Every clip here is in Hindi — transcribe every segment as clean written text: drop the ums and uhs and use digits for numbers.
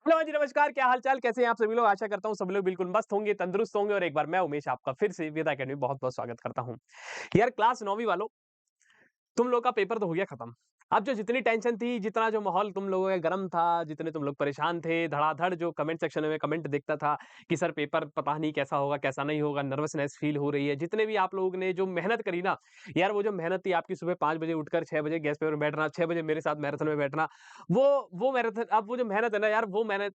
हेलो जी, नमस्कार। क्या हाल-चाल? कैसे हैं आप सभी लोग? आशा करता हूँ सभी लोग बिल्कुल मस्त होंगे, तंदुरुस्त होंगे और एक बार मैं उमेश आपका फिर से वेदा अकेडमी में बहुत-बहुत स्वागत करता हूँ। यार क्लास 9वीं वालों, तुम लोग का पेपर तो हो गया खत्म। अब जो जितनी टेंशन थी, जितना जो माहौल तुम लोगों का गरम था, जितने तुम लोग परेशान थे, धड़ाधड़ जो कमेंट सेक्शन में कमेंट देखता था कि सर पेपर पता नहीं कैसा होगा, कैसा नहीं होगा, नर्वसनेस फील हो रही है। जितने भी आप लोगों ने जो मेहनत करी ना, यार वो जो मेहनत थी आपकी सुबह 5 बजे उठकर 6 बजे गेस्ट पेपर में बैठना, 6 बजे मेरे साथ मैराथन में बैठना, वो मैराथन अब वो जो मेहनत है ना यार, वो मेहनत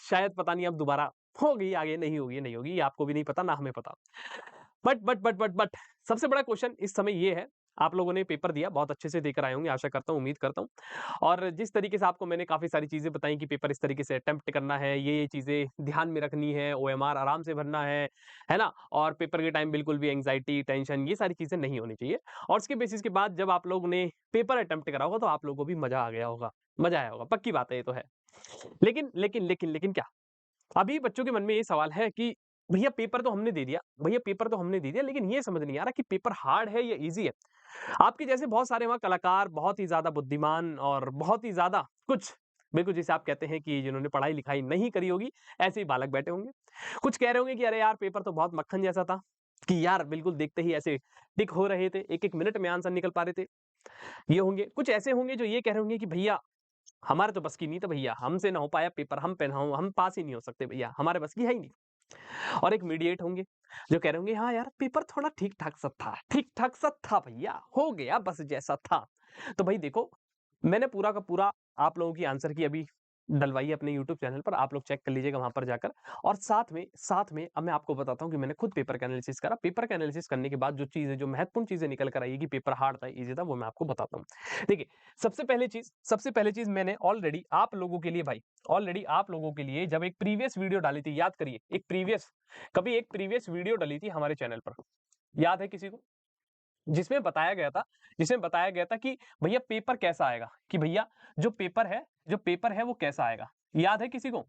शायद पता नहीं अब दोबारा होगी, आगे नहीं होगी, नहीं होगी। ये आपको भी नहीं पता, ना हमें पता। बट सबसे बड़ा क्वेश्चन इस समय ये है, आप लोगों ने पेपर दिया, बहुत अच्छे से देकर आए होंगे, आशा करता हूँ, उम्मीद करता हूँ। और जिस तरीके से आपको मैंने काफ़ी सारी चीज़ें बताई कि पेपर इस तरीके से अटेम्प्ट करना है, ये चीज़ें ध्यान में रखनी है, ओएमआर आराम से भरना है ना? और पेपर के टाइम बिल्कुल भी एंग्ज़ायटी, टेंशन ये सारी चीज़ें नहीं होनी चाहिए। और उसके बेसिस के बाद जब आप लोगों ने पेपर अटेम्प्ट करा होगा, तो आप लोगों को भी मज़ा आ गया होगा, मज़ा आया होगा, पक्की बात है ये तो है। लेकिन क्या? अभी बच्चों के मन में ये सवाल है कि भैया पेपर तो हमने दे दिया, भैया पेपर तो हमने दे दिया, लेकिन ये समझ नहीं आ रहा कि पेपर हार्ड है या ईज़ी है। आपके जैसे बहुत सारे वहाँ कलाकार, बहुत ही ज़्यादा बुद्धिमान और बहुत ही ज़्यादा कुछ बिल्कुल जिसे आप कहते हैं कि जिन्होंने पढ़ाई-लिखाई नहीं करी होगी, ऐसे ही बालक बैठे होंगे। कुछ कह रहे होंगे कि अरे यार पेपर तो बहुत मक्खन जैसा था, कि यार बिल्कुल देखते ही ऐसे टिक हो रहे थे, 1-1 मिनट में आंसर निकल पा रहे थे। ये होंगे, कुछ ऐसे होंगे जो ये कह रहे होंगे कि भैया हमारे तो बस की नहीं था भैया, हमसे ना हो पाया पेपर, हम पास ही नहीं हो सकते भैया, हमारे बस की है ही नहीं। और एक मीडिएट होंगे, जो कह रहे होंगे हाँ यार पेपर थोड़ा ठीक-ठाक सा था, ठीक-ठाक सा था भैया, हो गया बस जैसा था। तो भाई देखो, मैंने पूरा का पूरा आप लोगों की आंसर की अभी डलवाई है अपने यूट्यूब चैनल पर, आप लोग चेक कर लीजिएगा वहाँ पर जाकर। और साथ में अब मैं आपको बताता हूँ कि मैंने खुद पेपर का एनालिसिस करा। पेपर का एनालिसिस करने के बाद जो चीज़ें, जो महत्वपूर्ण चीज़ें निकल कर आई है कि पेपर हार्ड था, ईज़ी था, वो मैं आपको बताता हूँ। देखिए, सबसे पहले चीज़ मैंने ऑलरेडी आप लोगों के लिए जब एक प्रीवियस वीडियो डाली थी, याद करिए, एक प्रीवियस वीडियो डली थी हमारे चैनल पर। याद है किसी को? जिसमें बताया गया था जिसमें बताया गया था कि भैया पेपर कैसा आएगा? कि भैया जो पेपर है वो कैसा आएगा? याद है किसी को?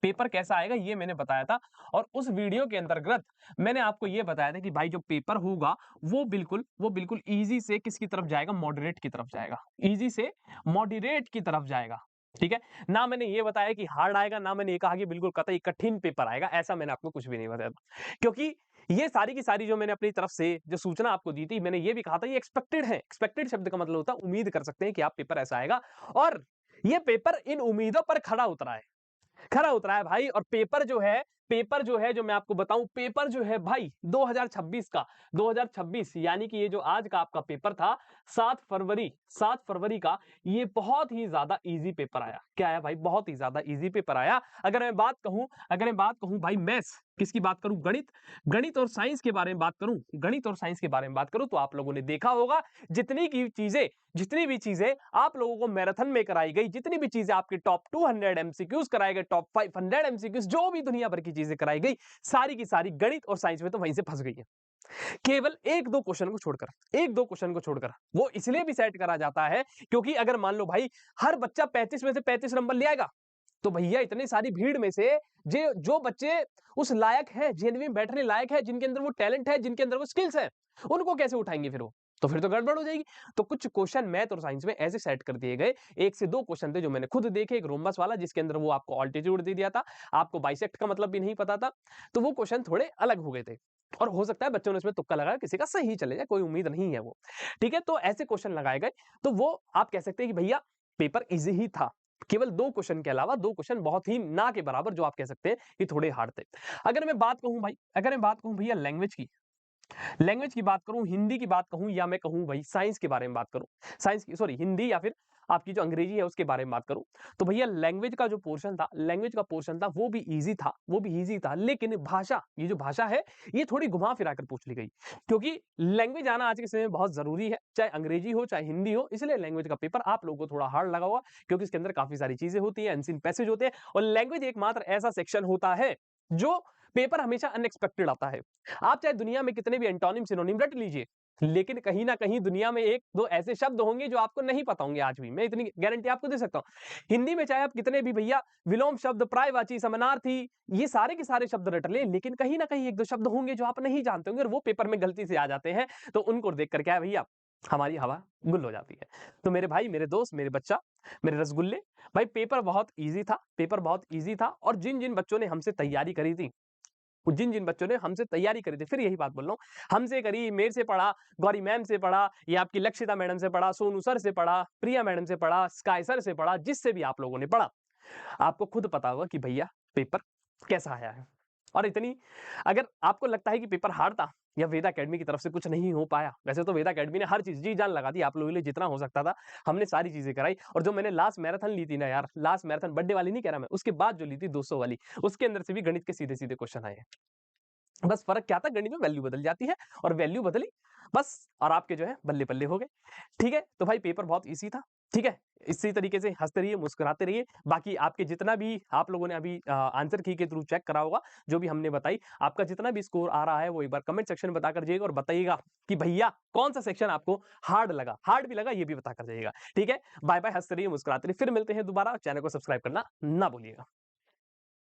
पेपर कैसा आएगा ये मैंने बताया था। और उस वीडियो के अंतर्गत मैंने आपको ये बताया था कि भाई जो पेपर होगा वो बिल्कुल ईज़ी से किसकी तरफ जाएगा? मॉडरेट की तरफ जाएगा। ईज़ी से मॉडरेट की तरफ जाएगा। ठीक है? ना मैंने ये बताया कि हार्ड आएगा, ना मैंने ये कहा कि बिल्कुल कतई कठिन पेपर आएगा, ऐसा मैंने आपको कुछ भी नहीं बताया था। क्योंकि ये सारी की सारी जो मैंने अपनी तरफ से जो सूचना आपको दी थी, मैंने ये भी कहा था ये एक्सपेक्टेड है। एक्सपेक्टेड शब्द का मतलब होता है उम्मीद कर सकते हैं कि आप पेपर ऐसा आएगा। और ये पेपर इन उम्मीदों पर खरा उतरा है भाई। और पेपर जो है जो मैं आपको बताऊं, पेपर जो है भाई 2026 का, 2026 यानी कि ये जो आज का आपका पेपर था 7 फरवरी का, ये बहुत ही ज्यादा इजी पेपर आया। क्या आया भाई? बहुत ही ज्यादा इजी पेपर आया। अगर मैं बात कहूं भाई, मैथ्स किसकी बात करूं, गणित और साइंस के बारे में बात करूं तो आप लोगों ने देखा होगा जितनी भी चीजें आप लोगों को मैराथन में कराई गई, जितनी भी चीजें आपके टॉप 200 एमसीक्यूज कराए गए, टॉप 500 एमसीक्यूज, जो भी दुनिया भर की चीजें कराई गई, सारी की सारी गणित और साइंस में तो वहीं से फंस गई है। केवल एक दो क्वेश्चन को छोड़कर वो इसलिए भी सेट करा जाता है क्योंकि अगर मान लो भाई हर बच्चा 35 में से 35 नंबर ले आएगा, तो भैया इतनी सारी भीड़ में से जो बच्चे उस लायक है, जेएनवी में बैठने लायक है, जिनके अंदर वो टैलेंट है, जिनके अंदर वो स्किल्स है, उनको कैसे उठाएंगे फिर वो? तो फिर तो गड़बड़ हो जाएगी। तो कुछ क्वेश्चन मैथ और साइंस में ऐसे सेट कर दिए गए, एक से दो क्वेश्चन थे जो मैंने खुद देखे। एक रोम्बस वाला जिसके अंदर वो आपको ऑल्टीट्यूड दे दिया था, आपको बाइसेक्ट का मतलब भी नहीं पता था, तो वो क्वेश्चन थोड़े अलग हो गए थे। और हो सकता है बच्चों ने उसमें तुक्का लगाया, किसी का सही चले जाए, कोई उम्मीद नहीं है वो। ठीक है, तो ऐसे क्वेश्चन लगाए गए, तो वो आप कह सकते हैं कि भैया पेपर इजी ही था। केवल 2 क्वेश्चन के अलावा 2 क्वेश्चन बहुत ही ना के बराबर जो आप कह सकते हैं कि थोड़े हार्ड थे। अगर मैं बात कहूँ भैया लैंग्वेज की बात करूँ, हिंदी की बात कहूँ, या मैं कहूँ भाई साइंस के बारे में बात करूँ, साइंस की सॉरी हिंदी या फिर आपकी जो अंग्रेजी है उसके बारे में बात करूँ, तो भैया लैंग्वेज का पोर्शन था वो भी ईज़ी था, लेकिन ये जो भाषा है, ये थोड़ी घुमा-फिरा कर पूछ ली गई। क्योंकि लैंग्वेज आना आज के समय में बहुत ज़रूरी है, चाहे अंग्रेजी हो, चाहे हिंदी हो, इसलिए लैंग्वेज का पेपर आप लोगों को थोड़ा हार्ड लगा होगा, क्योंकि इसके अंदर काफ़ी सारी चीज़ें होती हैं, अनसीन पैसेज होते हैं, और लैंग्वेज एकमात्र ऐसा सेक्शन होता है, जो पेपर हमेशा अनएक्सपेक्टेड आता है। आप चाहे दुनिया में कितने भी एंटोनिम सिनोनिम रट लीजिए, लेकिन कहीं न कहीं दुनिया में 1-2 ऐसे शब्द होंगे जो आपको नहीं पता होंगे आज भी, मैं इतनी गारंटी आपको दे सकता हूँ। हिंदी में चाहे आप कितने भी भैया विलोम शब्द, पर्यायवाची, समानार्थी, ये सारे के सारे शब्द रट लें, लेकिन कहीं न कहीं 1-2 शब्द होंगे जो आप नहीं जानते होंगे और वो पेपर में गलती से आ जाते हैं, तो उनको देख कर क्या है भैया हमारी हवा गुल हो जाती है। तो मेरे भाई, मेरे दोस्त, मेरे बच्चा, मेरे रसगुल्ले, भाई पेपर बहुत ईज़ी था, पेपर बहुत ईज़ी था और जिन-जिन बच्चों ने हमसे तैयारी करी थी, जिन-जिन बच्चों ने हमसे तैयारी करी थी, फिर यही बात बोल रहा हूँ, हमसे करी, मेरे से पढ़ा, गौरी मैम से पढ़ा, या आपकी लक्षिता मैडम से पढ़ा, सोनू सर से पढ़ा, प्रिया मैडम से पढ़ा, स्काई सर से पढ़ा, जिससे भी आप लोगों ने पढ़ा, आपको खुद पता होगा कि भैया पेपर कैसा आया है। और इतनी, अगर आपको लगता है कि पेपर हार्ड था या वेदा अकेडमी की तरफ से कुछ नहीं हो पाया, वैसे तो वेदा अकेडमी ने हर चीज़ जी जान लगा दी आप लोगों के लिए, जितना हो सकता था हमने सारी चीज़ें कराई। और जो मैंने लास्ट मैराथन ली थी ना यार, लास्ट मैराथन बर्थडे वाली नहीं कह रहा मैं, उसके बाद जो ली थी 200 वाली, उसके अंदर से भी गणित के सीधे-सीधे क्वेश्चन आए हैं। बस फ़र्क क्या था, गणित में वैल्यू बदल जाती है और वैल्यू बदली बस, और आपके जो है बल्ले-बल्ले हो गए। ठीक है? तो भाई पेपर बहुत ईज़ी था। ठीक है? इसी तरीके से हँसते रहिए, मुस्कुराते रहिए। बाकी आपके जितना भी आप लोगों ने अभी आंसर की के थ्रू चेक करा होगा, जो भी हमने बताई, आपका जितना भी स्कोर आ रहा है वो एक बार कमेंट सेक्शन में बता कर जाइएगा और बताइएगा कि भैया कौन-सा सेक्शन आपको हार्ड लगा? हार्ड भी लगा ये भी बता कर जाइएगा। ठीक है? बाय-बाय, हँसते रहिए, मुस्कुराते रहिए। फिर मिलते हैं दोबारा, चैनल को सब्सक्राइब करना ना भूलिएगा।